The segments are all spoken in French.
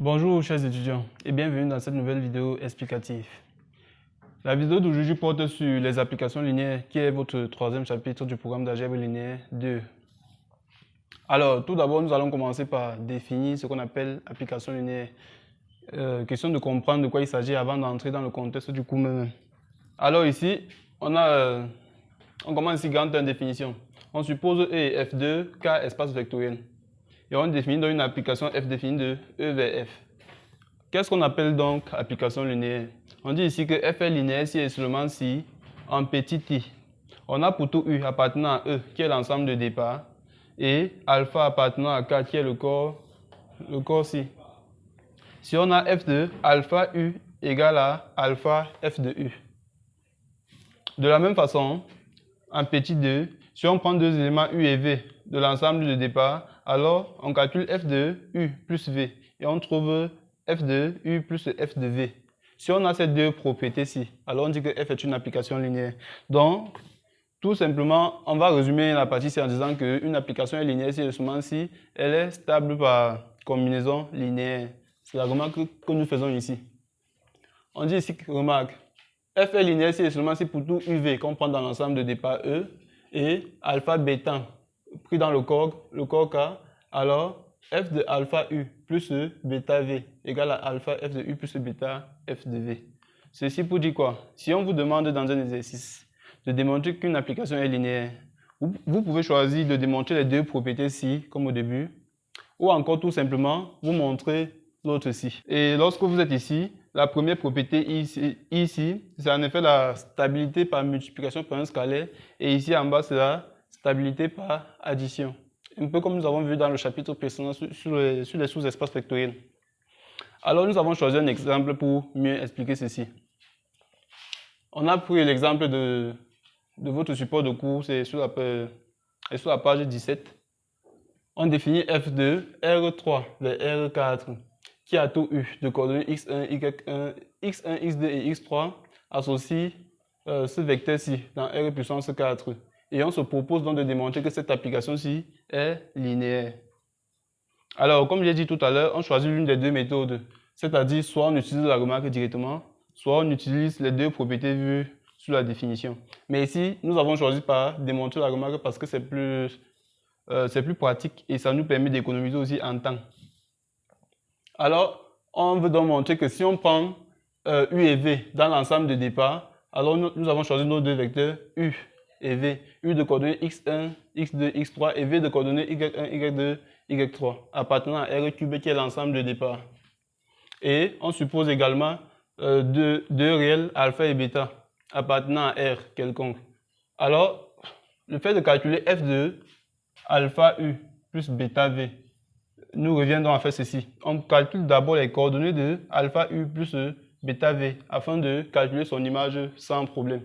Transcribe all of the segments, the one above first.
Bonjour chers étudiants et bienvenue dans cette nouvelle vidéo explicative. La vidéo d'aujourd'hui porte sur les applications linéaires qui est votre troisième chapitre du programme d'algèbre linéaire 2. Alors tout d'abord nous allons commencer par définir ce qu'on appelle application linéaire. Question de comprendre de quoi il s'agit avant d'entrer dans le contexte du cours même. Alors ici on commence ici grande définition. On suppose E et F2 K espace vectoriel. Et on définit donc une application F définie de E vers F. Qu'est-ce qu'on appelle donc application linéaire? On dit ici que F est linéaire si et seulement si, en petit i, on a pour tout U appartenant à E qui est l'ensemble de départ et alpha appartenant à K qui est le corps si. Si on a F de alpha U égale à alpha F de U. De la même façon, en petit 2, si on prend deux éléments U et V de l'ensemble de départ, alors on calcule F de U plus V et on trouve F de U plus F de V. Si on a ces deux propriétés-ci, alors on dit que F est une application linéaire. Donc, tout simplement, on va résumer la partie-ci en disant qu'une application est linéaire si et seulement si elle est stable par combinaison linéaire. C'est la remarque que nous faisons ici. On dit ici, remarque, F est linéaire si et seulement si pour tout UV qu'on prend dans l'ensemble de départ E et alpha bêta pris dans le corps K, alors F de alpha U plus bêta V égale à alpha F de U plus bêta F de V. Ceci pour dire quoi? Si on vous demande dans un exercice de démontrer qu'une application est linéaire, vous pouvez choisir de démontrer les deux propriétés-ci, comme au début, ou encore tout simplement vous montrer l'autre-ci. Et lorsque vous êtes ici, la première propriété ici, c'est en effet la stabilité par multiplication par un scalaire, et ici en bas, c'est la stabilité par addition. Un peu comme nous avons vu dans le chapitre précédent sur les sous-espaces vectoriels. Alors nous avons choisi un exemple pour mieux expliquer ceci. On a pris l'exemple de votre support de cours, c'est sur la page 17. On définit F de R3 vers R4 qui a tout U de coordonnées x1, y1, x1, x2 et x3 associe ce vecteur-ci dans R puissance 4. Et on se propose donc de démontrer que cette application-ci est linéaire. Alors, comme j'ai dit tout à l'heure, on choisit l'une des deux méthodes. C'est-à-dire, soit on utilise la remarque directement, soit on utilise les deux propriétés vues sur la définition. Mais ici, nous avons choisi par démontrer la remarque parce que c'est plus pratique et ça nous permet d'économiser aussi en temps. Alors, on veut donc montrer que si on prend U et V dans l'ensemble de départ, alors nous avons choisi nos deux vecteurs U et V. U de coordonnées x1, x2, x3 et V de coordonnées y1, y2, y3 appartenant à R cube qui est l'ensemble de départ. Et on suppose également deux réels alpha et bêta appartenant à R quelconque. Alors, le fait de calculer F de alpha U plus bêta V nous revient donc à faire ceci. On calcule d'abord les coordonnées de alpha U plus bêta V afin de calculer son image sans problème.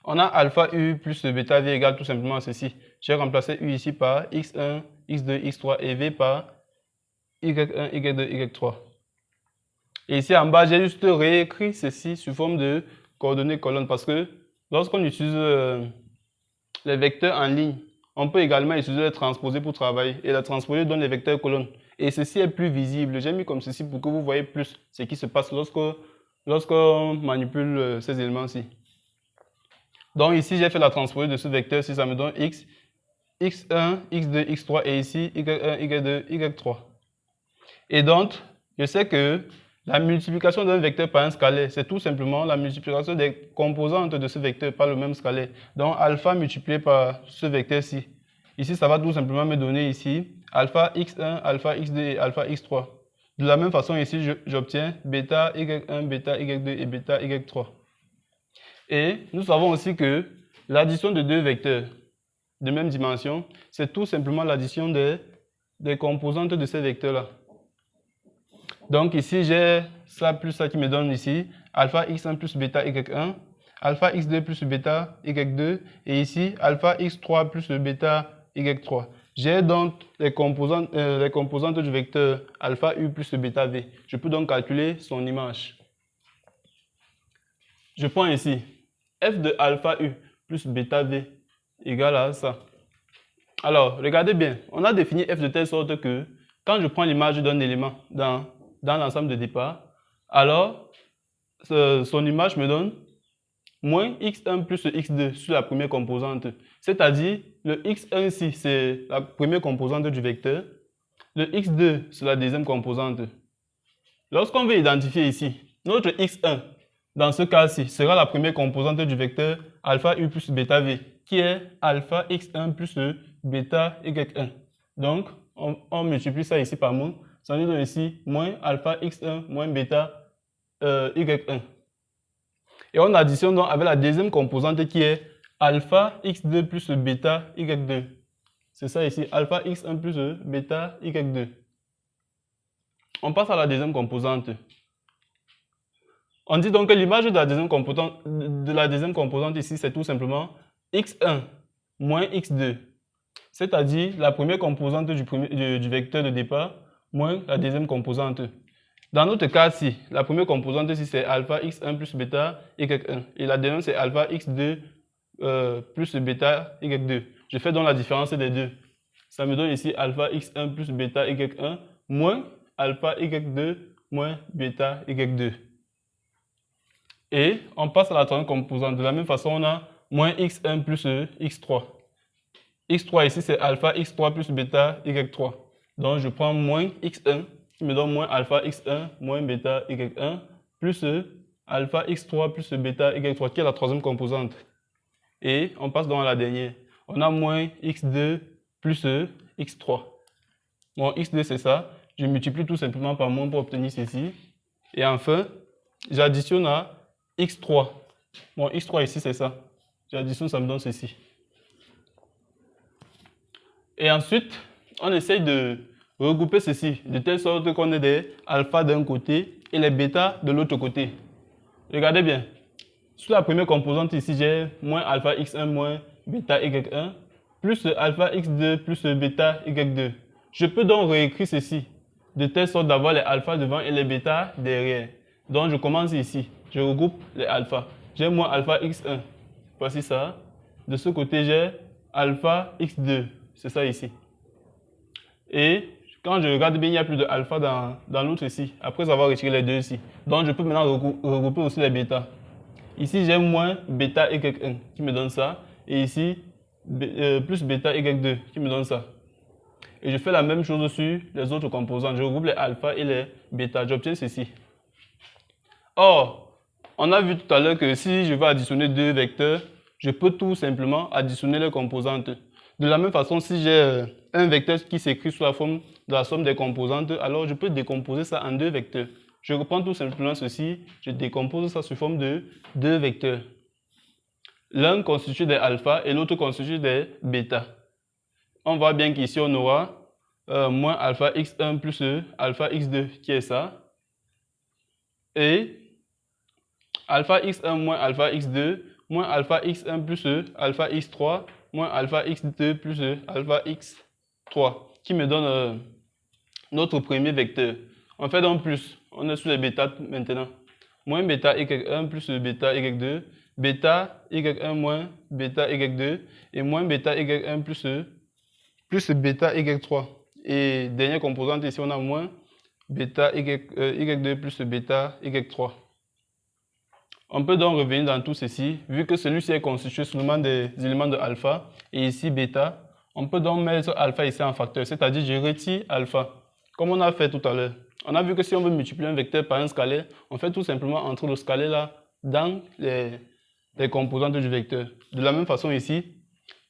On a alpha U plus bêta V égale tout simplement à ceci. J'ai remplacé U ici par x1, x2, x3 et V par y1, y2, y3. Et ici en bas, j'ai juste réécrit ceci sous forme de coordonnées colonnes parce que lorsqu'on utilise les vecteurs en ligne, on peut également utiliser les transposés pour travailler. Et la transposée donne les vecteurs colonnes. Et ceci est plus visible. J'ai mis comme ceci pour que vous voyez plus ce qui se passe lorsqu'on manipule ces éléments-ci. Donc ici, j'ai fait la transposée de ce vecteur-ci. Ça me donne x, x1, x2, x3 et ici y1, y2, y3. Et donc, je sais que la multiplication d'un vecteur par un scalaire, c'est tout simplement la multiplication des composantes de ce vecteur par le même scalaire. Donc, alpha multiplié par ce vecteur-ci. Ici, ça va tout simplement me donner ici alpha x1, alpha x2 et alpha x3. De la même façon, ici, j'obtiens bêta y1, bêta y2 et bêta y3. Et nous savons aussi que l'addition de deux vecteurs de même dimension, c'est tout simplement l'addition des composantes de ces vecteurs-là. Donc ici, j'ai ça plus ça qui me donne ici alpha x1 plus bêta y1, alpha x2 plus bêta y2 et ici alpha x3 plus bêta y3. J'ai donc les composantes du vecteur alpha u plus bêta v. Je peux donc calculer son image. Je prends ici f de alpha u plus bêta v égale à ça. Alors, regardez bien, on a défini f de telle sorte que quand je prends l'image d'un élément dans l'ensemble de départ, alors son image me donne moins x1 plus x2 sur la première composante. C'est-à-dire, le x1 ici, c'est la première composante du vecteur. Le x2, c'est la deuxième composante. Lorsqu'on veut identifier ici, notre x1, dans ce cas-ci, sera la première composante du vecteur alpha u plus bêta v, qui est alpha x1 plus bêta y1. Donc, on multiplie ça ici par moins. Ça nous donne ici moins alpha x1 moins bêta y1. Et on additionne donc avec la deuxième composante qui est alpha x2 plus bêta y2. C'est ça ici, alpha x1 plus bêta y2. On passe à la deuxième composante. On dit donc que l'image de la deuxième composante ici, c'est tout simplement x1 moins x2. C'est-à-dire la première composante du vecteur de départ moins la deuxième composante. Dans notre cas-ci, la première composante ici, c'est alpha x1 plus bêta y1. Et la deuxième, c'est alpha x2 plus bêta y2. Je fais donc la différence des deux. Ça me donne ici alpha x1 plus bêta y1 moins alpha y2 moins bêta y2. Et on passe à la troisième composante. De la même façon, on a moins x1 plus x3. x3 ici, c'est alpha x3 plus bêta y3. Donc, je prends moins x1, qui me donne moins alpha x1 moins bêta y1, plus alpha x3 plus bêta y3, qui est la troisième composante. Et on passe donc à la dernière. On a moins x2 plus x3. Bon, x2, c'est ça. Je multiplie tout simplement par moins pour obtenir ceci. Et enfin, j'additionne à x3. Bon, x3 ici, c'est ça. J'additionne, ça me donne ceci. Et ensuite, on essaye de regrouper ceci, de telle sorte qu'on ait des alpha d'un côté et les bêta de l'autre côté. Regardez bien. Sur la première composante ici, j'ai moins alpha x1 moins bêta y1 plus alpha x2 plus bêta y2. Je peux donc réécrire ceci de telle sorte d'avoir les alpha devant et les bêta derrière. Donc je commence ici, je regroupe les alpha. J'ai moins alpha x1, voici ça. De ce côté, j'ai alpha x2, c'est ça ici. Et quand je regarde bien, il n'y a plus de alpha dans l'autre ici, après avoir retiré les deux ici. Donc je peux maintenant regrouper aussi les bêta. Ici, j'ai moins bêta y1 qui me donne ça. Et ici, plus bêta y2 qui me donne ça. Et je fais la même chose sur les autres composantes. Je regroupe les alpha et les bêta. J'obtiens ceci. Or, on a vu tout à l'heure que si je veux additionner deux vecteurs, je peux tout simplement additionner les composantes. De la même façon, si j'ai un vecteur qui s'écrit sous la forme de la somme des composantes, alors je peux décomposer ça en deux vecteurs. Je reprends tout simplement ceci, je décompose ça sous forme de deux vecteurs. L'un constitué des alpha et l'autre constitué des bêta. On voit bien qu'ici on aura moins alpha x1 plus alpha x2 qui est ça. Et alpha x1 moins alpha x2 moins alpha x1 plus alpha x3 moins alpha x2 plus alpha x3 qui me donne notre premier vecteur. On fait donc plus. On est sur les bêta maintenant. Moins bêta y1 plus bêta y2, bêta y1 moins bêta y2 et moins bêta y1 plus bêta y3. Et dernière composante ici, on a moins bêta y2 plus bêta y3. On peut donc revenir dans tout ceci, vu que celui-ci est constitué seulement des éléments de alpha et ici bêta. On peut donc mettre alpha ici en facteur, c'est-à-dire je retire alpha, comme on a fait tout à l'heure. On a vu que si on veut multiplier un vecteur par un scalaire, on fait tout simplement entrer le scalaire là dans les composantes du vecteur. De la même façon ici,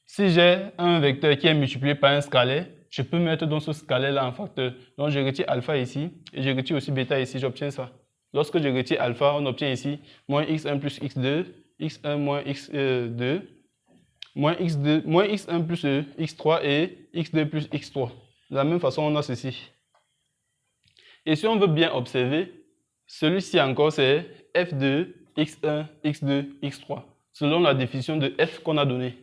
si j'ai un vecteur qui est multiplié par un scalaire, je peux mettre donc ce scalaire là en facteur. Donc je retire alpha ici et je retire aussi bêta ici, j'obtiens ça. Lorsque je retire alpha, on obtient ici moins x1 plus x2, x1 moins x2, moins x1 plus x3 et x2 plus x3. De la même façon, on a ceci. Et si on veut bien observer, celui-ci encore c'est f2, x1, x2, x3, selon la définition de f qu'on a donnée.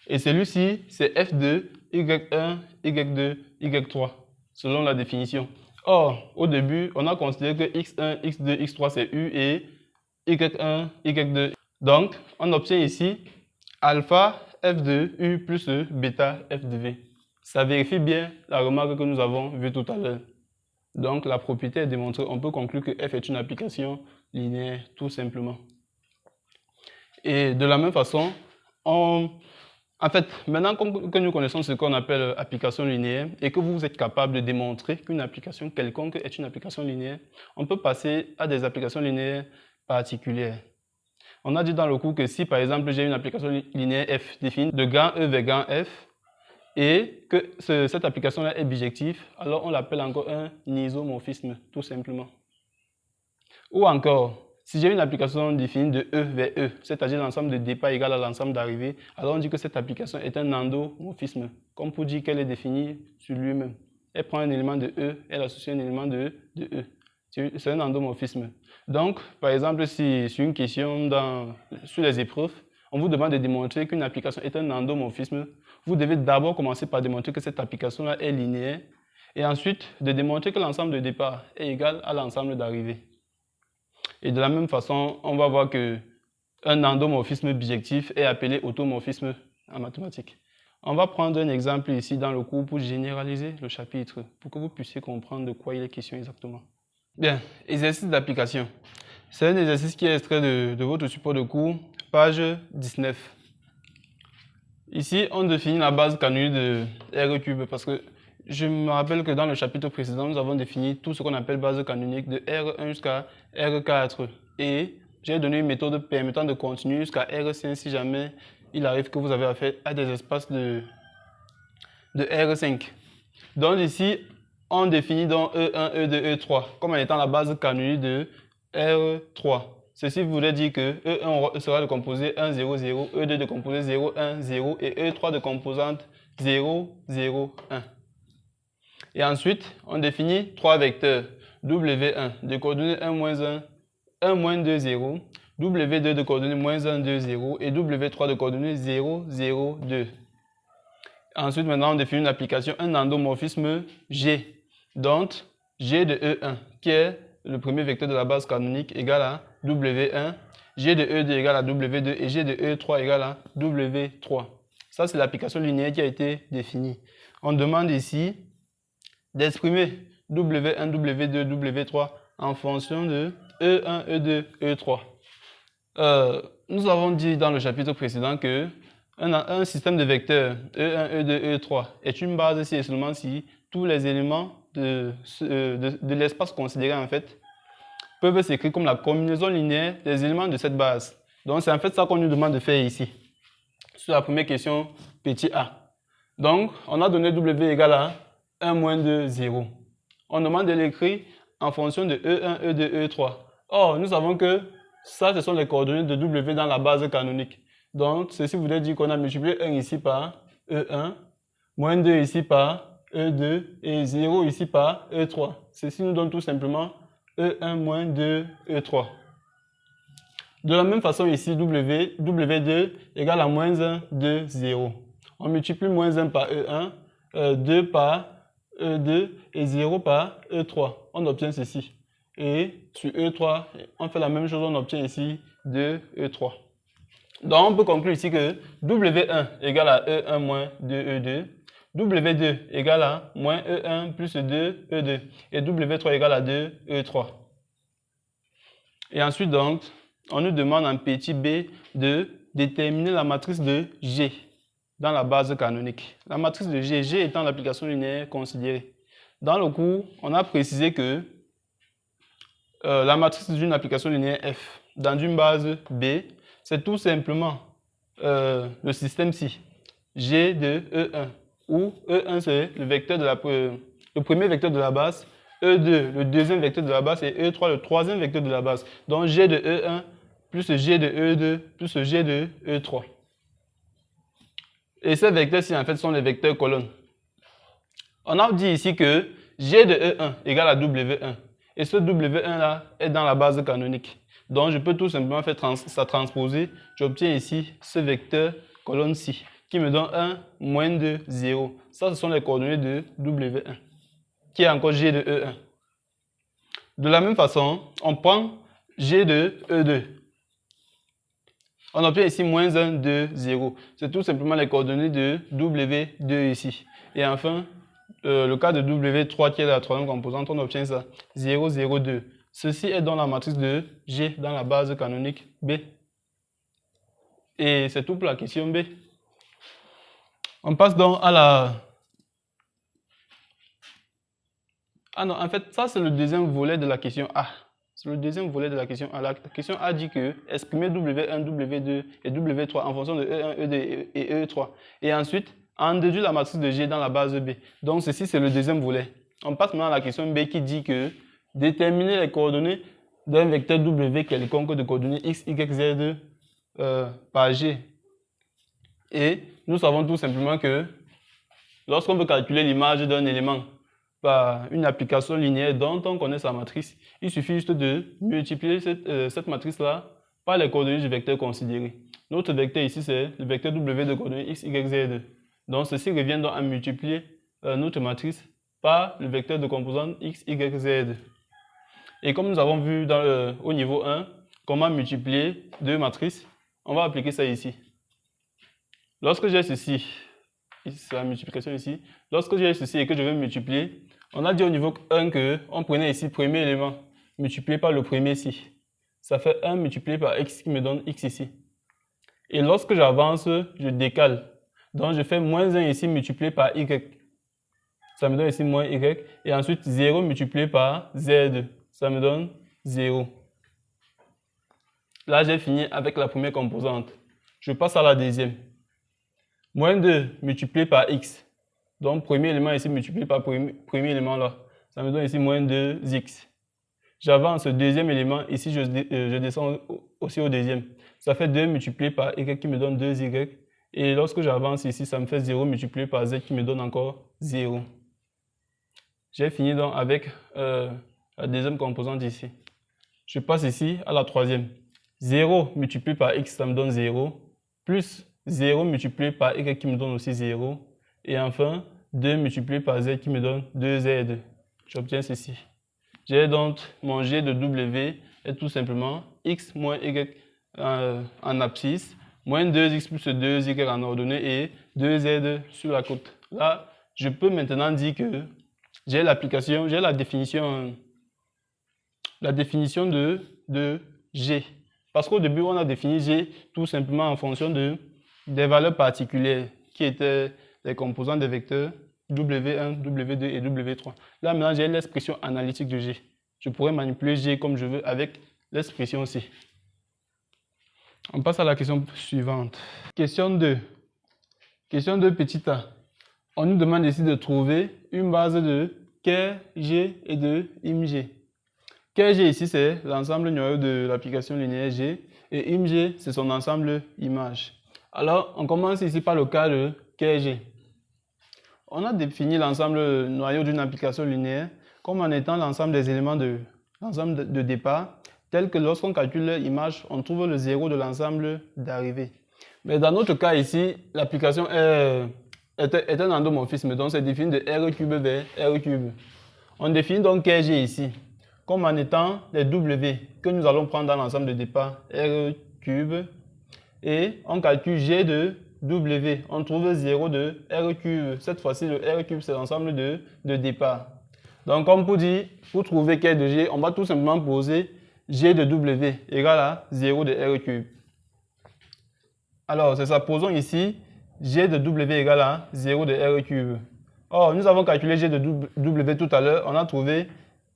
Et celui-ci c'est f2, y1, y2, y3, selon la définition. Or, au début, on a considéré que x1, x2, x3 c'est u et y1, y2. Donc, on obtient ici alpha f de u plus bêta f de v. Ça vérifie bien la remarque que nous avons vue tout à l'heure. Donc la propriété est démontrée. On peut conclure que f est une application linéaire, tout simplement. Et de la même façon, en fait, maintenant que nous connaissons ce qu'on appelle application linéaire et que vous êtes capable de démontrer qu'une application quelconque est une application linéaire, on peut passer à des applications linéaires particulières. On a dit dans le cours que si par exemple j'ai une application linéaire f définie de grand E vers grand f et que cette application-là est bijective, alors on l'appelle encore un isomorphisme, tout simplement. Ou encore, si j'ai une application définie de E vers E, c'est-à-dire l'ensemble de départ égal à l'ensemble d'arrivée, alors on dit que cette application est un endomorphisme, comme pour dire qu'elle est définie sur lui-même. Elle prend un élément de E, elle associe un élément de E. C'est un endomorphisme. Donc, par exemple, si sur une question sur les épreuves, on vous demande de démontrer qu'une application est un endomorphisme, vous devez d'abord commencer par démontrer que cette application-là est linéaire et ensuite de démontrer que l'ensemble de départ est égal à l'ensemble d'arrivée. Et de la même façon, on va voir qu'un endomorphisme bijectif est appelé automorphisme en mathématiques. On va prendre un exemple ici dans le cours pour généraliser le chapitre, pour que vous puissiez comprendre de quoi il est question exactement. Bien, exercice d'application. C'est un exercice qui est extrait de votre support de cours, page 19. Ici, on définit la base canonique de R3 parce que je me rappelle que dans le chapitre précédent, nous avons défini tout ce qu'on appelle base canonique de R1 jusqu'à R4. Et j'ai donné une méthode permettant de continuer jusqu'à R5 si jamais il arrive que vous avez affaire à des espaces de R5. Donc ici, on définit donc E1, E2, E3 comme étant la base canonique de R3. Ceci voudrait dire que E1 sera de composé 1, 0, 0, E2 de composé 0, 1, 0 et E3 de composante 0, 0, 1. Et ensuite, on définit trois vecteurs W1 de coordonnées 1, moins 1, 1, moins 2, 0, W2 de coordonnées moins 1, 2, 0 et W3 de coordonnées 0, 0, 2. Ensuite, maintenant, on définit une application, un endomorphisme G. Donc, G de E1, qui est le premier vecteur de la base canonique, égal à W1, G de E2 égale à W2 et G de E3 égale à W3. Ça, c'est l'application linéaire qui a été définie. On demande ici d'exprimer W1, W2, W3 en fonction de E1, E2, E3. Nous avons dit dans le chapitre précédent que un système de vecteurs E1, E2, E3 est une base si et seulement si tous les éléments de l'espace considéré en fait peuvent s'écrire comme la combinaison linéaire des éléments de cette base. Donc c'est en fait ça qu'on nous demande de faire ici. Sur la première question, petit a. Donc on a donné W égale à 1, moins 2, 0. On demande de l'écrire en fonction de E1, E2, E3. Or, nous savons que ça, ce sont les coordonnées de W dans la base canonique. Donc, ceci voudrait dire qu'on a multiplié 1 ici par E1, moins 2 ici par E2 et 0 ici par E3. Ceci nous donne tout simplement E1 moins 2, E3. De la même façon ici, W2 égale à moins 1, 2, 0. On multiplie moins 1 par E1, 2 par E2 et 0 par E3. On obtient ceci. Et sur E3, on fait la même chose, on obtient ici 2 E3. Donc on peut conclure ici que W1 égale à E1 moins 2 E2, W2 égale à moins E1 plus 2 E2 et W3 égale à 2 E3. Et ensuite donc, on nous demande en petit b de déterminer la matrice de G dans la base canonique. La matrice de G, G étant l'application linéaire considérée. Dans le cours, on a précisé que la matrice d'une application linéaire F dans une base B, c'est tout simplement le système ci, G de E1, où E1 c'est le premier vecteur de la base, E2 le deuxième vecteur de la base et E3 le troisième vecteur de la base. Donc G de E1 plus G de E2 plus G de E3. Et ces vecteurs-ci, en fait, sont les vecteurs colonnes. On a dit ici que G de E1 égale à W1. Et ce W1-là est dans la base canonique. Donc, je peux tout simplement faire ça transposer. J'obtiens ici ce vecteur colonne-ci, qui me donne 1, moins 2, 0. Ça, ce sont les coordonnées de W1, qui est encore G de E1. De la même façon, on prend G de E2. On obtient ici moins 1, 2, 0. C'est tout simplement les coordonnées de W2 ici. Et enfin, le cas de W3 qui est la troisième composante, on obtient ça, 0, 0, 2. Ceci est dans la matrice de G dans la base canonique B. Et c'est tout pour la question B. On passe donc à la... Ah non, en fait, ça c'est le deuxième volet de la question A. C'est le deuxième volet de la question A. La question A dit que exprimer W1, W2 et W3 en fonction de E1, E2 et E3. Et ensuite, en déduire la matrice de G dans la base B. Donc ceci c'est le deuxième volet. On passe maintenant à la question B qui dit que déterminer les coordonnées d'un vecteur W quelconque de coordonnées X, Y, Z par G. Et nous savons tout simplement que lorsqu'on veut calculer l'image d'un élément par une application linéaire dont on connaît sa matrice, il suffit juste de multiplier cette matrice-là par les coordonnées du vecteur considéré. Notre vecteur ici, c'est le vecteur W de coordonnées X, Y, Z. Donc ceci revient donc à multiplier notre matrice par le vecteur de composante X, Y, Z. Et comme nous avons vu au niveau 1, comment multiplier deux matrices, on va appliquer ça ici. Lorsque j'ai ceci, c'est la multiplication ici, lorsque j'ai ceci et que je veux multiplier, on a dit au niveau 1 qu'on prenait ici le premier élément multiplié par le premier ici. Ça fait 1 multiplié par x qui me donne x ici. Et lorsque j'avance, je décale. Donc je fais moins 1 ici multiplié par y. Ça me donne ici moins y. Et ensuite 0 multiplié par z. Ça me donne 0. Là j'ai fini avec la première composante. Je passe à la deuxième. Moins 2 multiplié par x. Donc, premier élément ici multiplié par premier élément là. Ça me donne ici moins 2x. J'avance deuxième élément. Ici, je descends aussi au deuxième. Ça fait 2 multiplié par y qui me donne 2y. Et lorsque j'avance ici, ça me fait 0 multiplié par z qui me donne encore 0. J'ai fini donc avec la deuxième composante ici. Je passe ici à la troisième. 0 multiplié par x, ça me donne 0. Plus 0 multiplié par y qui me donne aussi 0. Et enfin, 2 multiplié par z qui me donne 2z. J'obtiens ceci. J'ai donc mon g de w est tout simplement x moins y en abscisse, moins 2x plus 2y en ordonnée et 2z sur la côte. Là, je peux maintenant dire que j'ai l'application, j'ai la définition de g. Parce qu'au début, on a défini g tout simplement en fonction des valeurs particulières qui étaient les composants des vecteurs W1, W2 et W3. Là, maintenant, j'ai l'expression analytique de G. Je pourrais manipuler G comme je veux avec l'expression C. On passe à la question suivante. Question 2. Question 2, petit a. On nous demande ici de trouver une base de Ker, G et de IMG. Ker, G ici, c'est l'ensemble noyau de l'application linéaire G et IMG, c'est son ensemble image. Alors, on commence ici par le cas de Ker, G. On a défini l'ensemble noyau d'une application linéaire comme en étant l'ensemble des éléments de l'ensemble de départ, tel que lorsqu'on calcule l'image, on trouve le zéro de l'ensemble d'arrivée. Mais dans notre cas ici, l'application est un endomorphisme, donc c'est défini de R cube vers R cube. On définit donc Kg ici comme en étant les W que nous allons prendre dans l'ensemble de départ, R cube, et on calcule G de W, on trouve 0 de R cube. Cette fois-ci, le R cube, c'est l'ensemble de départ. Donc, comme pour trouver K de G, on va tout simplement poser G de W égale à 0 de R cube. Alors, c'est ça, posons ici G de W égale à 0 de R cube. Or, nous avons calculé G de W tout à l'heure, on a trouvé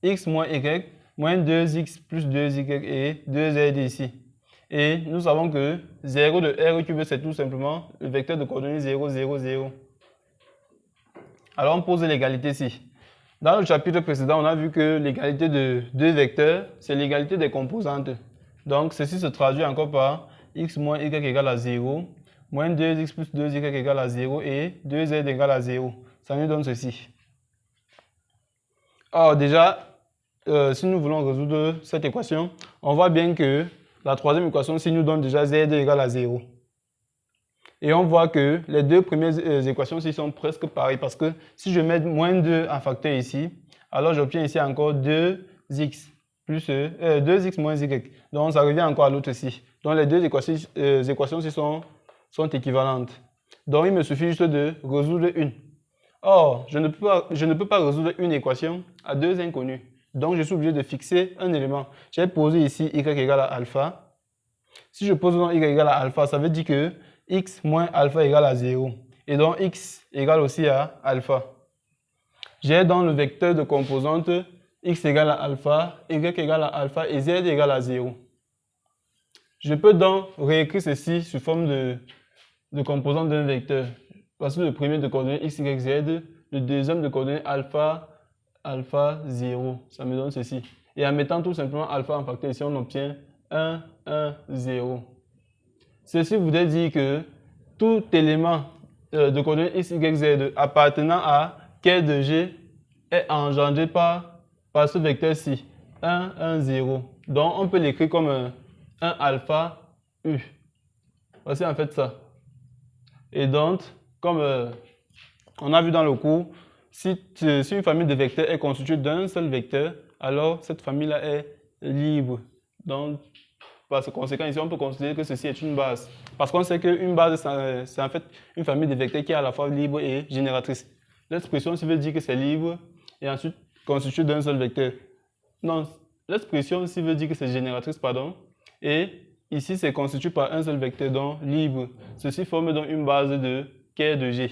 X moins Y, moins 2X plus 2Y et 2Z ici. Et nous savons que 0 de R cube, c'est tout simplement le vecteur de coordonnées 0, 0, 0. Alors, on pose l'égalité ici. Dans le chapitre précédent, on a vu que l'égalité de deux vecteurs, c'est l'égalité des composantes. Donc, ceci se traduit encore par x moins y égale à 0, moins 2x plus 2y égale à 0 et 2z égale à 0. Ça nous donne ceci. Alors, déjà, si nous voulons résoudre cette équation, on voit bien que la troisième équation ici nous donne déjà z égale à 0. Et on voit que les deux premières équations ici sont presque pareilles parce que si je mets moins 2 en facteur ici, alors j'obtiens ici encore 2x plus 2x moins y. Donc ça revient encore à l'autre ici. Donc les deux équations ici sont équivalentes. Donc il me suffit juste de résoudre une. Or, je ne peux pas résoudre une équation à deux inconnus. Donc, je suis obligé de fixer un élément. J'ai posé ici y égale à alpha. Si je pose donc y égale à alpha, ça veut dire que x moins alpha égale à 0. Et donc, x égale aussi à alpha. J'ai dans le vecteur de composante x égale à alpha, y égale à alpha et z égale à 0. Je peux donc réécrire ceci sous forme de composante d'un vecteur. Voici le premier de coordonnées x, y, z, le deuxième de coordonnées alpha, alpha, 0. Ça me donne ceci. Et en mettant tout simplement alpha en facteur ici, on obtient 1, 1, 0. Ceci voudrait dire que tout élément de coordonnées x, y, z appartenant à K de G est engendré par ce vecteur-ci, 1, 1, 0. Donc, on peut l'écrire comme 1 alpha U. Voici en fait ça. Et donc, comme on a vu dans le cours, si une famille de vecteurs est constituée d'un seul vecteur, alors cette famille-là est libre. Donc, par conséquent, ici, on peut considérer que ceci est une base. Parce qu'on sait qu'une base, c'est en fait une famille de vecteurs qui est à la fois libre et génératrice. L'expression ici veut dire que c'est libre et ensuite constitué d'un seul vecteur. Non, l'expression ici veut dire que c'est génératrice, pardon. Et ici, c'est constitué par un seul vecteur, donc libre. Ceci forme donc une base de K de G.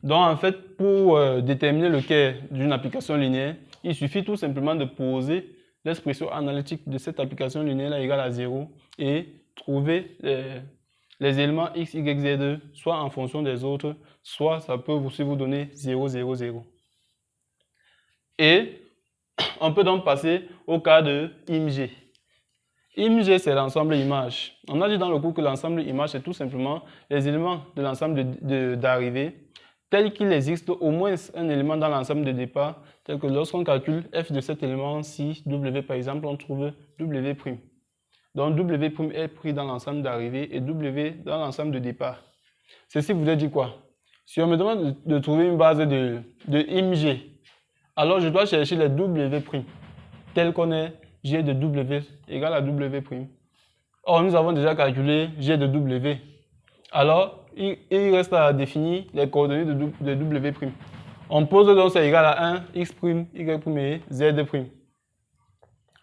Donc, en fait, pour déterminer le K d'une application linéaire, il suffit tout simplement de poser l'expression analytique de cette application linéaire égale à 0 et trouver les éléments x, y, z, soit en fonction des autres, soit ça peut aussi vous donner 0, 0, 0. Et on peut donc passer au cas de IMG. IMG, c'est l'ensemble image. On a dit dans le cours que l'ensemble image, c'est tout simplement les éléments de l'ensemble d'arrivée, tel qu'il existe au moins un élément dans l'ensemble de départ, tel que lorsqu'on calcule f de cet élément-ci, W par exemple, on trouve W'. Donc W' est pris dans l'ensemble d'arrivée et W dans l'ensemble de départ. Ceci voudrait dire quoi? Si on me demande de trouver une base de IMG, alors je dois chercher les W', tel qu'on est G de W égale à W'. Or, nous avons déjà calculé G de W. Alors, il reste à définir les coordonnées de W'. On pose donc c'est égal à 1, X', Y' et Z'.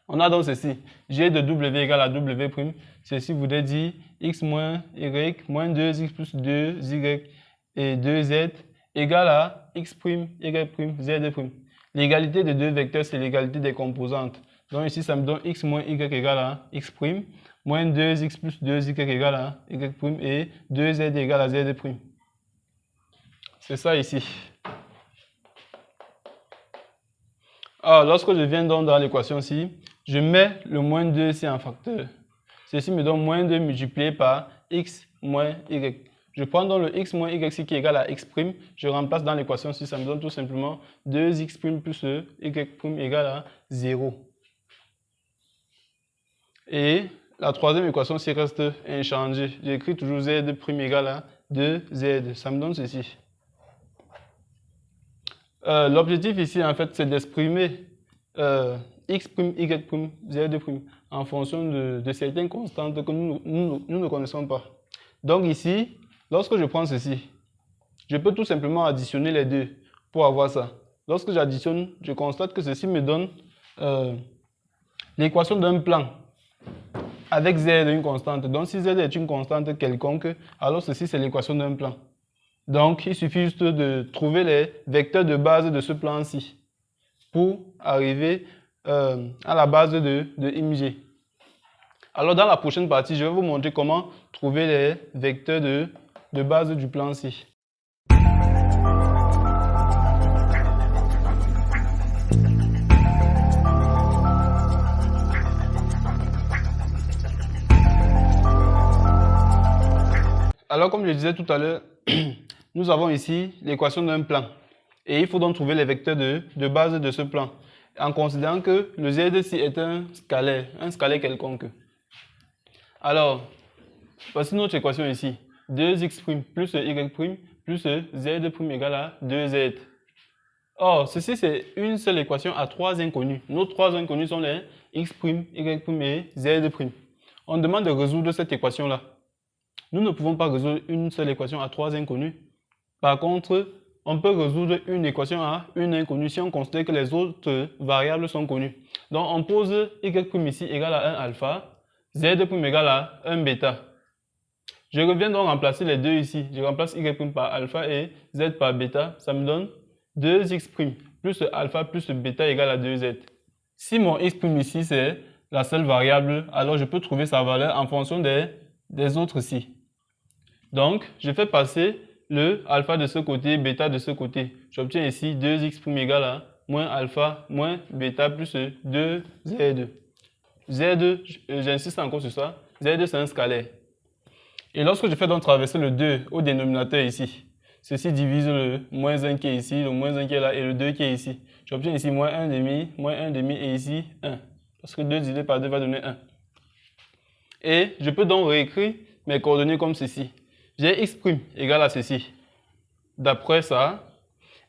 On a donc ceci, G de W égale à W'. Ceci voudrait dire X moins Y moins 2X plus 2Y et 2Z égale à X', Y', Z'. L'égalité de deux vecteurs, c'est l'égalité des composantes. Donc ici, ça me donne X moins Y égale à X', moins 2X plus 2Y égale à Y' et 2Z égale à Z'. C'est ça ici. Alors, lorsque je viens donc dans l'équation-ci, je mets le moins 2 ici en facteur. Ceci me donne moins 2 multiplié par X moins Y. Je prends donc le X moins Y ici qui est égal à X', je remplace dans l'équation-ci, ça me donne tout simplement 2X' plus Y' égale à 0. Et la troisième équation ci reste inchangée. J'écris toujours Z' égale à 2Z. Ça me donne ceci. L'objectif ici, en fait, c'est d'exprimer X', Y', Z' en fonction de certaines constantes que nous ne connaissons pas. Donc ici, lorsque je prends ceci, je peux tout simplement additionner les deux pour avoir ça. Lorsque j'additionne, je constate que ceci me donne l'équation d'un plan avec Z une constante. Donc si Z est une constante quelconque, alors ceci c'est l'équation d'un plan. Donc il suffit juste de trouver les vecteurs de base de ce plan-ci pour arriver à la base de IMG. Alors dans la prochaine partie, je vais vous montrer comment trouver les vecteurs de base du plan-ci. Alors comme je disais tout à l'heure, nous avons ici l'équation d'un plan. Et il faut donc trouver les vecteurs de base de ce plan, en considérant que le Z est un scalaire quelconque. Alors, voici notre équation ici. 2x' plus y' plus z' égale à 2z. Or, ceci c'est une seule équation à trois inconnus. Nos trois inconnus sont les x', y' et z'. On demande de résoudre cette équation-là. Nous ne pouvons pas résoudre une seule équation à trois inconnus. Par contre, on peut résoudre une équation à une inconnue si on considère que les autres variables sont connues. Donc, on pose y' ici égale à 1 alpha, z' égale à 1 bêta. Je reviens donc remplacer les deux ici. Je remplace y' par alpha et z par bêta. Ça me donne 2x' plus alpha plus bêta égale à 2z. Si mon x' ici c'est la seule variable, alors je peux trouver sa valeur en fonction des autres ici. Donc, je fais passer le alpha de ce côté, bêta de ce côté. J'obtiens ici 2x' égale à moins alpha moins bêta plus 2z. Z, j'insiste encore sur ça, z c'est un scalaire. Et lorsque je fais donc traverser le 2 au dénominateur ici, ceci divise le moins 1 qui est ici, le moins 1 qui est là et le 2 qui est ici. J'obtiens ici moins 1,5 et ici 1. Parce que 2 divisé par 2 va donner 1. Et je peux donc réécrire mes coordonnées comme ceci. J'ai x' égale à ceci. D'après ça,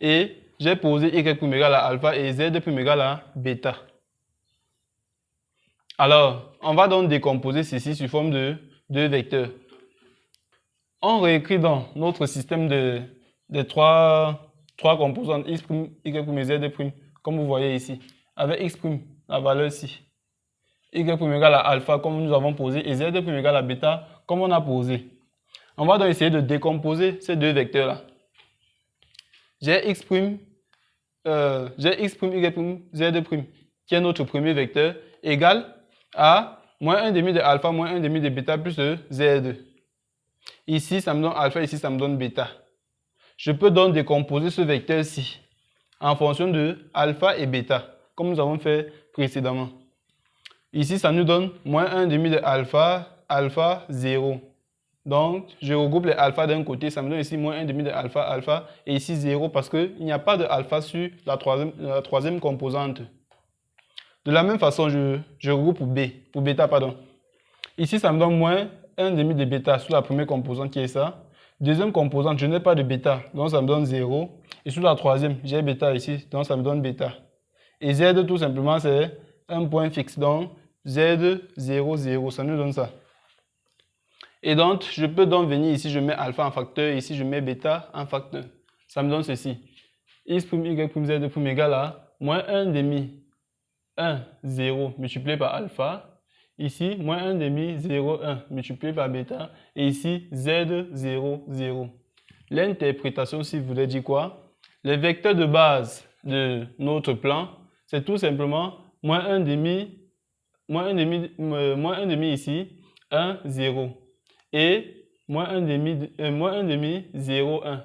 et j'ai posé y' égale à alpha et z' égale à bêta. Alors, on va donc décomposer ceci sous forme de deux vecteurs. On réécrit dans notre système des trois composantes x', y' et z', comme vous voyez ici, avec x', la valeur ici, y' égale à alpha, comme nous avons posé, et z' égale à bêta, comme on a posé. On va donc essayer de décomposer ces deux vecteurs-là. J'ai x', y', z', qui est notre premier vecteur, égal à moins 1,5 de alpha, moins 1,5 de bêta, plus de z. Ici, ça me donne alpha, ici, ça me donne bêta. Je peux donc décomposer ce vecteur-ci en fonction de alpha et bêta, comme nous avons fait précédemment. Ici, ça nous donne moins 1,5 de alpha, alpha, 0. Donc, je regroupe les alpha d'un côté, ça me donne ici moins 1,5 de alpha, alpha, et ici 0 parce qu'il n'y a pas de alpha sur la troisième composante. De la même façon, je regroupe pour bêta, pardon. Ici, ça me donne moins 1,5 de bêta sur la première composante qui est ça. Deuxième composante, je n'ai pas de bêta, donc ça me donne 0. Et sur la troisième, j'ai bêta ici, donc ça me donne bêta. Et z, tout simplement, c'est un point fixe, donc z, 0, 0, ça nous donne ça. Et donc, je peux donc venir ici, je mets alpha en facteur, ici je mets bêta en facteur. Ça me donne ceci. x', y', z' égale à moins 1,5, 1, 0 multiplié par alpha. Ici, moins 1,5, 0, 1 multiplié par bêta. Et ici, z, 0, 0. L'interprétation, si vous voulez dire quoi? Les vecteurs de base de notre plan, c'est tout simplement moins 1,5 ici, 1, 0. Et moins 1,5, 0, 1.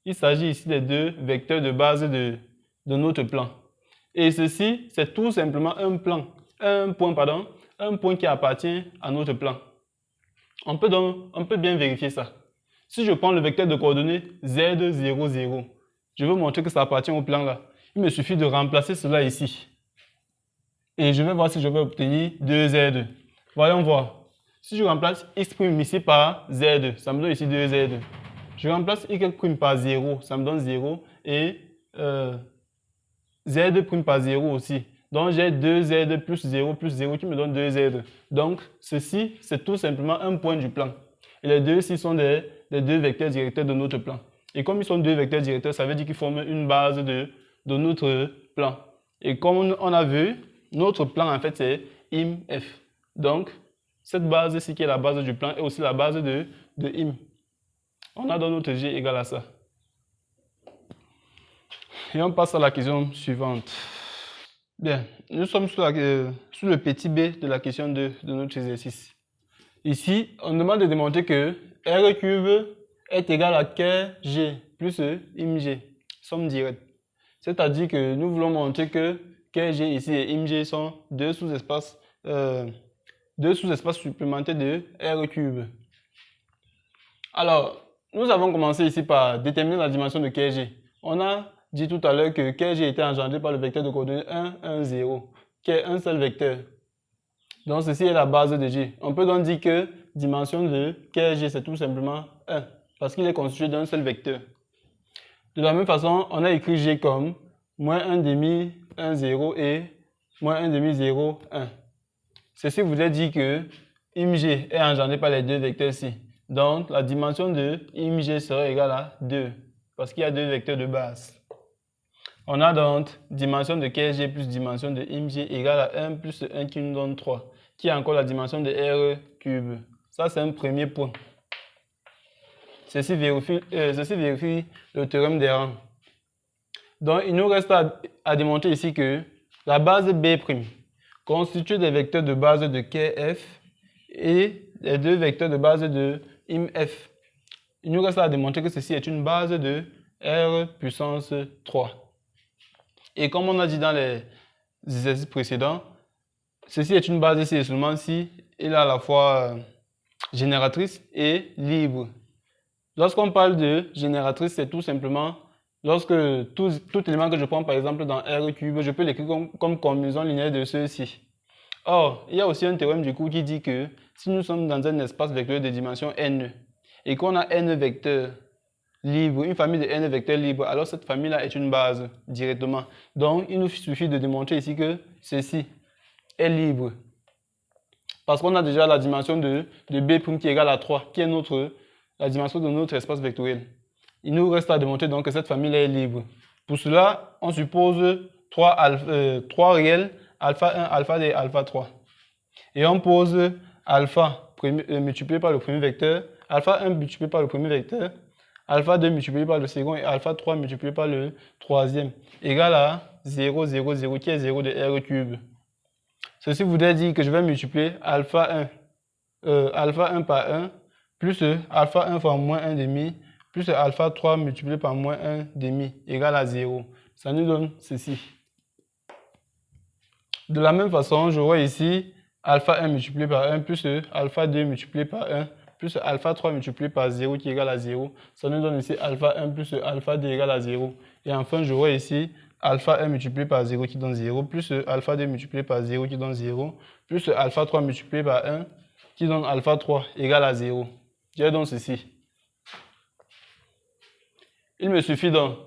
Il s'agit ici des deux vecteurs de base de notre plan. Et ceci, c'est tout simplement un point qui appartient à notre plan. On peut bien vérifier ça. Si je prends le vecteur de coordonnées z, 0, 0, je veux montrer que ça appartient au plan là. Il me suffit de remplacer cela ici. Et je vais voir si je vais obtenir 2z. Voyons voir. Si je remplace x' ici par z, ça me donne ici 2z. Je remplace y' par 0, ça me donne 0. Et z' par 0 aussi. Donc j'ai 2z plus 0 qui me donne 2z. Donc ceci, c'est tout simplement un point du plan. Et les deux ici sont les deux vecteurs directeurs de notre plan. Et comme ils sont deux vecteurs directeurs, ça veut dire qu'ils forment une base de notre plan. Et comme on a vu, notre plan en fait c'est IMF. Donc cette base ici qui est la base du plan est aussi la base de IM. On a donc notre G égale à ça. Et on passe à la question suivante. Bien, nous sommes sur le petit b de la question 2 de notre exercice. Ici, on demande de démontrer que R cube est égal à KG plus IMG, somme directe. C'est-à-dire que nous voulons montrer que KG ici et IMG sont deux sous-espaces supplémentaires de R cube. Alors, nous avons commencé ici par déterminer la dimension de KG. On a dit tout à l'heure que KG était engendré par le vecteur de coordonnées 1, 1, 0, qui est un seul vecteur. Donc, ceci est la base de G. On peut donc dire que dimension de KG, c'est tout simplement 1, parce qu'il est constitué d'un seul vecteur. De la même façon, on a écrit G comme moins 1,5, 1, 0 et moins 1,5, 0, 1. Ceci voudrait dire que IMG est engendré par les deux vecteurs ici. Donc, la dimension de IMG serait égale à 2. parce qu'il y a deux vecteurs de base. On a donc dimension de KG plus dimension de IMG égale à 1 plus 1 qui nous donne 3, qui est encore la dimension de R cube. Ça, c'est un premier point. Ceci vérifie le théorème des rangs. Donc, il nous reste à démontrer ici que la base B' constitue des vecteurs de base de KF et les deux vecteurs de base de IMF. Il nous reste à démontrer que ceci est une base de R puissance 3. Et comme on a dit dans les exercices précédents, ceci est une base ici et seulement si elle est à la fois génératrice et libre. Lorsqu'on parle de génératrice, c'est tout simplement lorsque tout élément que je prends par exemple dans R cube, je peux l'écrire comme combinaison linéaire de ceux-ci. Or, il y a aussi un théorème du coup qui dit que si nous sommes dans un espace vectoriel de dimension n et qu'on a n vecteurs libres, une famille de n vecteurs libres, alors cette famille-là est une base directement. Donc, il nous suffit de démontrer ici que ceci est libre. Parce qu'on a déjà la dimension de B' qui est égale à 3, qui est la dimension de notre espace vectoriel. Il nous reste à démontrer donc que cette famille est libre. Pour cela, on suppose 3 réels, alpha 1, alpha 2 et alpha 3. Et on pose alpha multiplié par le premier vecteur, alpha 1 multiplié par le premier vecteur, alpha 2 multiplié par le second et alpha 3 multiplié par le troisième, égale à 0, 0, 0, qui est 0 de R cube. Ceci voudrait dire que je vais multiplier alpha 1 par 1, plus alpha 1 fois moins 1 demi, plus alpha 3 multiplié par moins 1 demi, égale à 0. Ça nous donne ceci. De la même façon, j'aurai ici alpha 1 multiplié par 1, plus alpha 2 multiplié par 1, plus alpha 3 multiplié par 0 qui est égal à 0. Ça nous donne ici alpha 1 plus alpha 2 égale à 0. Et enfin, j'aurai ici alpha 1 multiplié par 0 qui donne 0, plus alpha 2 multiplié par 0 qui donne 0, plus alpha 3 multiplié par 1 qui donne alpha 3 égale à 0. J'ai donc ceci. Il me suffit donc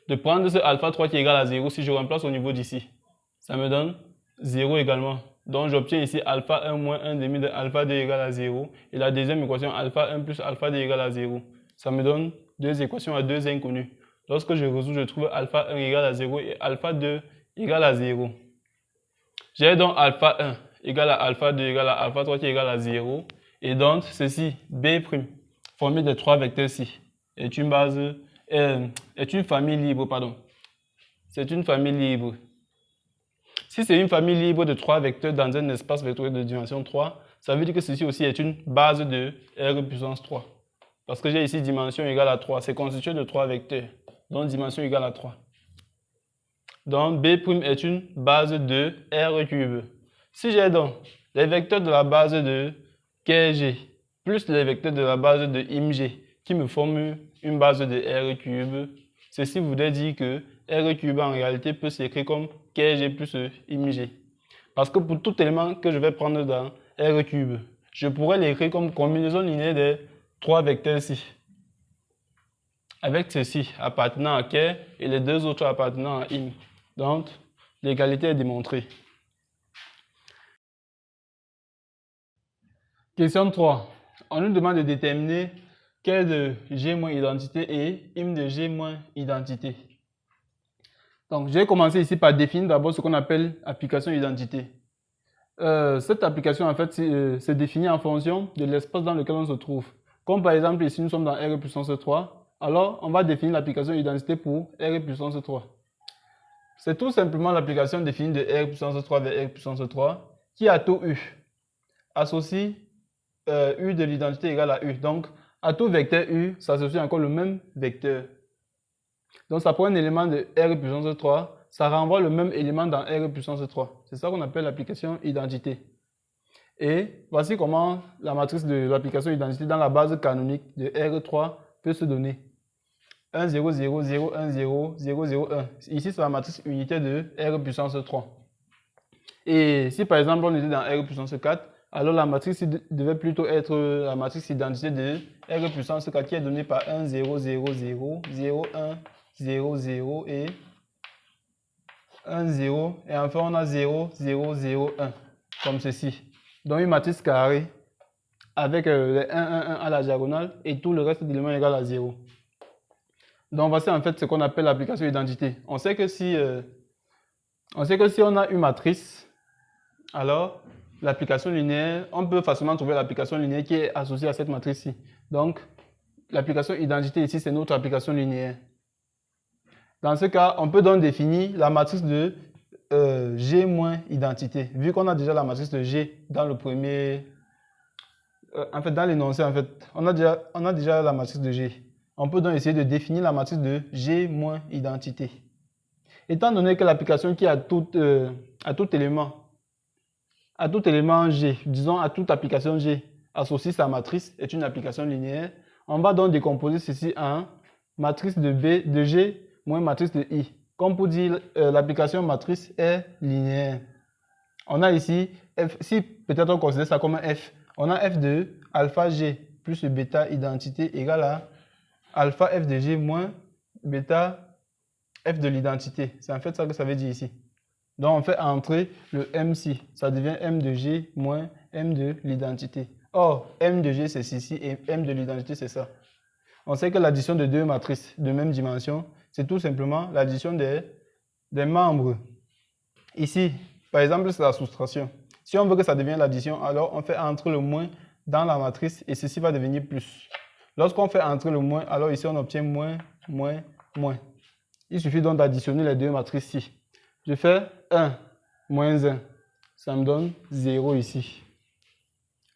de prendre ce alpha 3 qui est égal à 0 si je remplace au niveau d'ici. Ça me donne 0 également. Donc j'obtiens ici alpha 1 moins 1 demi de alpha 2 égale à 0. Et la deuxième équation, alpha 1 plus alpha 2 égale à 0. Ça me donne deux équations à deux inconnus. Lorsque je résous, je trouve alpha 1 égale à 0 et alpha 2 égale à 0. J'ai donc alpha 1 égale à alpha 2 égale à alpha 3 qui est égal à 0. Et donc ceci, B', formé de trois vecteurs-ci, est une famille libre, pardon. C'est une famille libre. Si c'est une famille libre de trois vecteurs dans un espace vectoriel de dimension 3, ça veut dire que ceci aussi est une base de R puissance 3. Parce que j'ai ici dimension égale à 3. C'est constitué de trois vecteurs, donc dimension égale à 3. Donc B' est une base de R cube. Si j'ai donc les vecteurs de la base de KG plus les vecteurs de la base de IMG qui me forment une base de R cube, ceci voudrait dire que R cube en réalité peut s'écrire comme KG plus IMG. Parce que pour tout élément que je vais prendre dans R cube, je pourrais l'écrire comme combinaison linéaire des trois vecteurs-ci. Avec ceci appartenant à K et les deux autres appartenant à IM. Donc, l'égalité est démontrée. Question 3. On nous demande de déterminer K de G- identité et IM de G- identité. Donc, je vais commencer ici par définir d'abord ce qu'on appelle application identité. Cette application, en fait, se définit en fonction de l'espace dans lequel on se trouve. Comme par exemple, ici, nous sommes dans R puissance 3. Alors, on va définir l'application identité pour R puissance 3. C'est tout simplement l'application définie de R puissance 3 vers R puissance 3 qui, à tout U, associe U de l'identité égale à U. Donc, à tout vecteur U s'associe encore le même vecteur. Donc, ça prend un élément de R puissance 3, ça renvoie le même élément dans R puissance 3. C'est ça qu'on appelle l'application identité. Et voici comment la matrice de l'application identité dans la base canonique de R3 peut se donner. 1, 0, 0, 0, 1, 0, 0, 0, 1. Ici, c'est la matrice unitaire de R puissance 3. Et si par exemple on était dans R puissance 4, alors la matrice devait plutôt être la matrice identité de R puissance 4 qui est donnée par 1, 0, 0, 0, 0, 1, 0, 0 et 1, 0. Et enfin, on a 0, 0, 0, 1, comme ceci. Donc une matrice carrée avec les 1, 1, 1 à la diagonale et tout le reste d'éléments égal à 0. Donc voici en fait ce qu'on appelle l'application identité. On sait que si on a une matrice, alors l'application linéaire, on peut facilement trouver l'application linéaire qui est associée à cette matrice-ci. Donc l'application identité ici, c'est notre application linéaire. Dans ce cas, on peut donc définir la matrice de G moins identité. Vu qu'on a déjà la matrice de G dans le premier... en fait, dans l'énoncé, en fait, on a déjà la matrice de G. On peut donc essayer de définir la matrice de G moins identité. Étant donné que l'application qui a tout élément G, disons à toute application G, associe sa matrice est une application linéaire, on va donc décomposer ceci en matrice de G moins matrice de I. Comme pour dire l'application matrice est linéaire. On a ici, F, si peut-être on considère ça comme un F, on a F de alpha G plus bêta identité égale à alpha F de G moins bêta F de l'identité. C'est en fait ça que ça veut dire ici. Donc on fait entrer le MC, ça devient M de G moins M de l'identité. Or, M de G c'est ceci et M de l'identité c'est ça. On sait que l'addition de deux matrices de même dimension, c'est tout simplement l'addition des membres. Ici, par exemple, c'est la soustraction. Si on veut que ça devienne l'addition, alors on fait entrer le moins dans la matrice et ceci va devenir plus. Lorsqu'on fait entrer le moins, alors ici on obtient moins, moins, moins. Il suffit donc d'additionner les deux matrices-ci. Je fais 1 moins 1. Ça me donne 0 ici.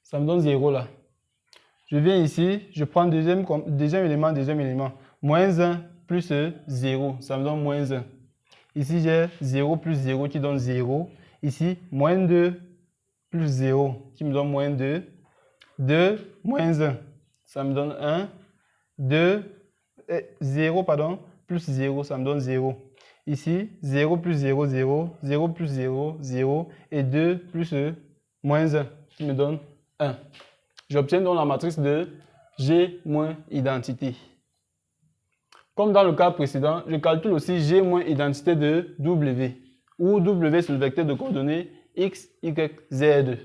Ça me donne 0 là. Je viens ici, je prends deuxième élément. Moins 1 plus 0, ça me donne moins 1. Ici, j'ai 0 plus 0 qui donne 0. Ici, moins 2 plus 0 qui me donne moins 2. 2 moins 1, ça me donne 1. 0 plus 0, ça me donne 0. Ici, 0 plus 0, 0. 0 plus 0, 0. Et 2 plus moins 1 qui me donne 1. J'obtiens donc la matrice de G moins identité. Comme dans le cas précédent, je calcule aussi G moins identité de W, où W c'est le vecteur de coordonnées X, Y, Z.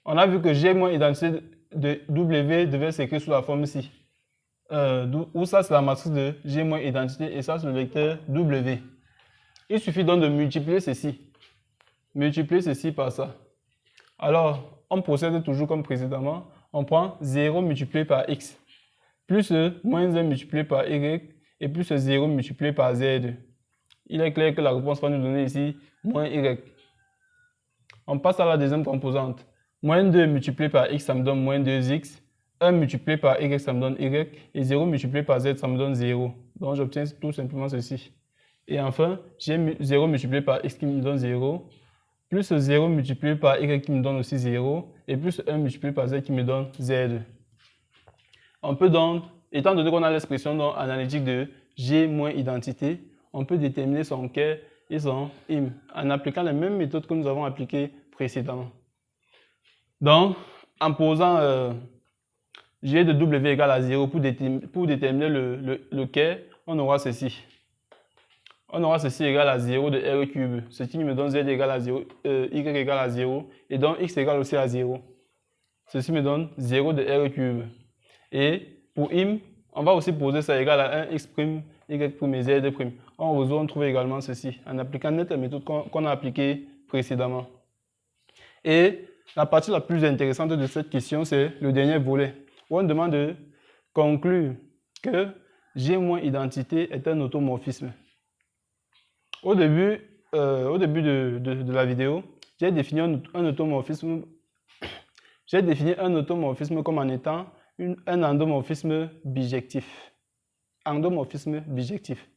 On a vu que G moins identité de W devait s'écrire sous la forme ci. Où ça c'est la matrice de G moins identité et ça c'est le vecteur W. Il suffit donc de multiplier ceci. Multiplier ceci par ça. Alors, on procède toujours comme précédemment. On prend 0 multiplié par X, plus moins 1 multiplié par Y, et plus 0 multiplié par Z. Il est clair que la réponse va nous donner ici moins Y. On passe à la deuxième composante. Moins 2 multiplié par X, ça me donne moins 2X. 1 multiplié par Y, ça me donne Y. Et 0 multiplié par Z, ça me donne 0. Donc, j'obtiens tout simplement ceci. Et enfin, j'ai 0 multiplié par X qui me donne 0. Plus 0 multiplié par Y qui me donne aussi 0, et plus 1 multiplié par Z qui me donne Z. On peut donc, étant donné qu'on a l'expression analytique de G moins identité, on peut déterminer son Ker et son Im en appliquant les mêmes méthodes que nous avons appliquées précédemment. Donc, en posant G de W égale à 0 pour déterminer le Ker, on aura ceci. On aura ceci égal à 0 de R cube, ce qui me donne Z égale à 0, Y égale à 0, et donc X égale aussi à 0. Ceci me donne 0 de R cube. Et pour Im, on va aussi poser ça égal à 1 X', Y' et Z'. En réseau, on trouve également ceci, en appliquant net la méthode qu'on a appliquée précédemment. Et la partie la plus intéressante de cette question, c'est le dernier volet, où on demande de conclure que G moins identité est un automorphisme. Au début de la vidéo, j'ai défini un automorphisme. J'ai défini un automorphisme comme en étant un endomorphisme bijectif. Endomorphisme bijectif.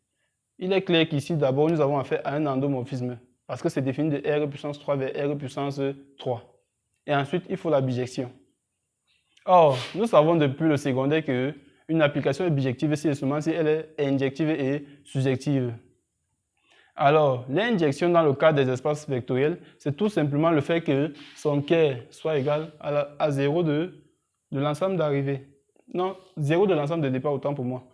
Il est clair qu'ici, d'abord, nous avons affaire à un endomorphisme parce que c'est défini de R puissance 3 vers R puissance 3. Et ensuite, il faut la bijection. Or, nous savons depuis le secondaire qu'une application est bijective si et seulement si elle est injective et surjective. Alors, l'injection dans le cas des espaces vectoriels, c'est tout simplement le fait que son Ker soit égal à 0 de l'ensemble d'arrivée. Non, 0 de l'ensemble de départ, autant pour moi.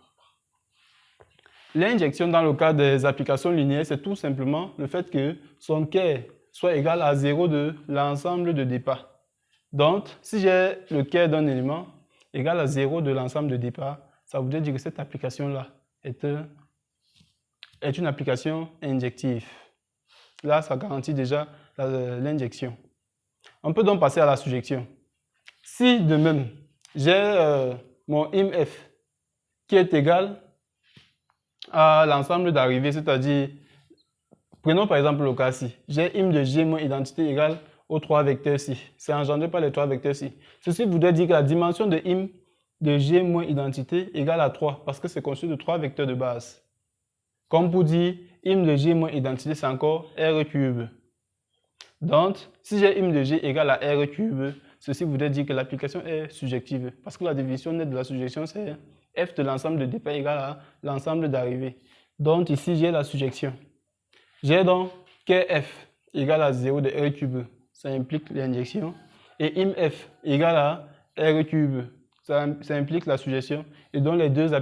L'injection dans le cas des applications linéaires, c'est tout simplement le fait que son Ker soit égal à 0 de l'ensemble de départ. Donc, si j'ai le Ker d'un élément égal à 0 de l'ensemble de départ, ça voudrait dire que cette application-là est une application injective. Là, ça garantit déjà l'injection. On peut donc passer à la surjection. Si de même, j'ai mon IMF qui est égal à l'ensemble d'arrivées, c'est-à-dire, prenons par exemple le cas-ci, j'ai IM de G moins identité égale aux 3 vecteurs-ci. C'est engendré par les 3 vecteurs-ci. Ceci voudrait dire que la dimension de IM de G moins identité égale à 3, parce que c'est conçu de 3 vecteurs de base. Comme pour dire, IM de G moins identité, c'est encore R cube. Donc, si j'ai IM de G égale à R cube, ceci voudrait dire que l'application est surjective. Parce que la définition nette de la surjection, c'est F de l'ensemble de départ égale à l'ensemble d'arrivée. Donc, ici, j'ai la surjection. J'ai donc KF égale à 0 de R cube. Ça implique l'injection. Et IMF égale à R cube. Ça implique la surjection. Et donc, les deux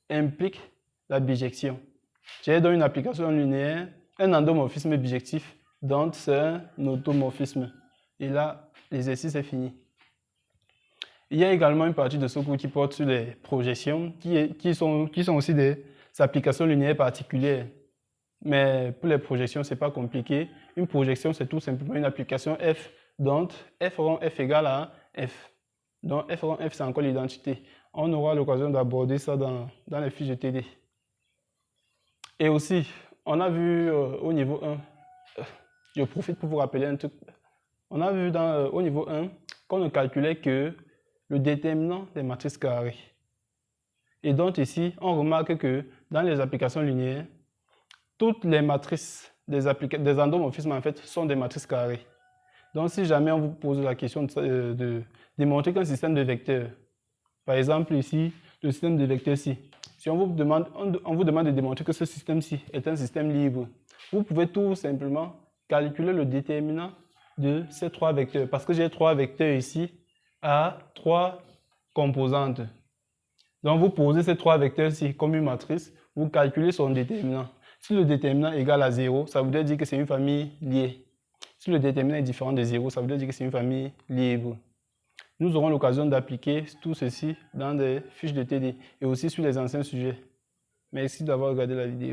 impliquent la bijection. J'ai donc une application linéaire, un endomorphisme bijectif, donc c'est un automorphisme. Et là, l'exercice est fini. Il y a également une partie de ce cours qui porte sur les projections, qui sont aussi des applications linéaires particulières. Mais pour les projections, ce n'est pas compliqué. Une projection, c'est tout simplement une application F. Donc, F rond F égale à F. Donc, F rond F, c'est encore l'identité. On aura l'occasion d'aborder ça dans les fiches de TD. Et aussi, on a vu au niveau 1, je profite pour vous rappeler un truc. On a vu au niveau 1 qu'on ne calculait que le déterminant des matrices carrées. Et donc ici, on remarque que dans les applications linéaires, toutes les matrices des endomorphismes en fait sont des matrices carrées. Donc si jamais on vous pose la question de démontrer qu'un système de vecteurs, par exemple ici, le système de vecteurs-ci, si on vous demande de démontrer que ce système-ci est un système libre, vous pouvez tout simplement calculer le déterminant de ces 3 vecteurs. Parce que j'ai 3 vecteurs ici à 3 composantes. Donc vous posez ces 3 vecteurs-ci comme une matrice, vous calculez son déterminant. Si le déterminant est égal à 0, ça voudrait dire que c'est une famille liée. Si le déterminant est différent de 0, ça voudrait dire que c'est une famille libre. Nous aurons l'occasion d'appliquer tout ceci dans des fiches de TD et aussi sur les anciens sujets. Merci d'avoir regardé la vidéo.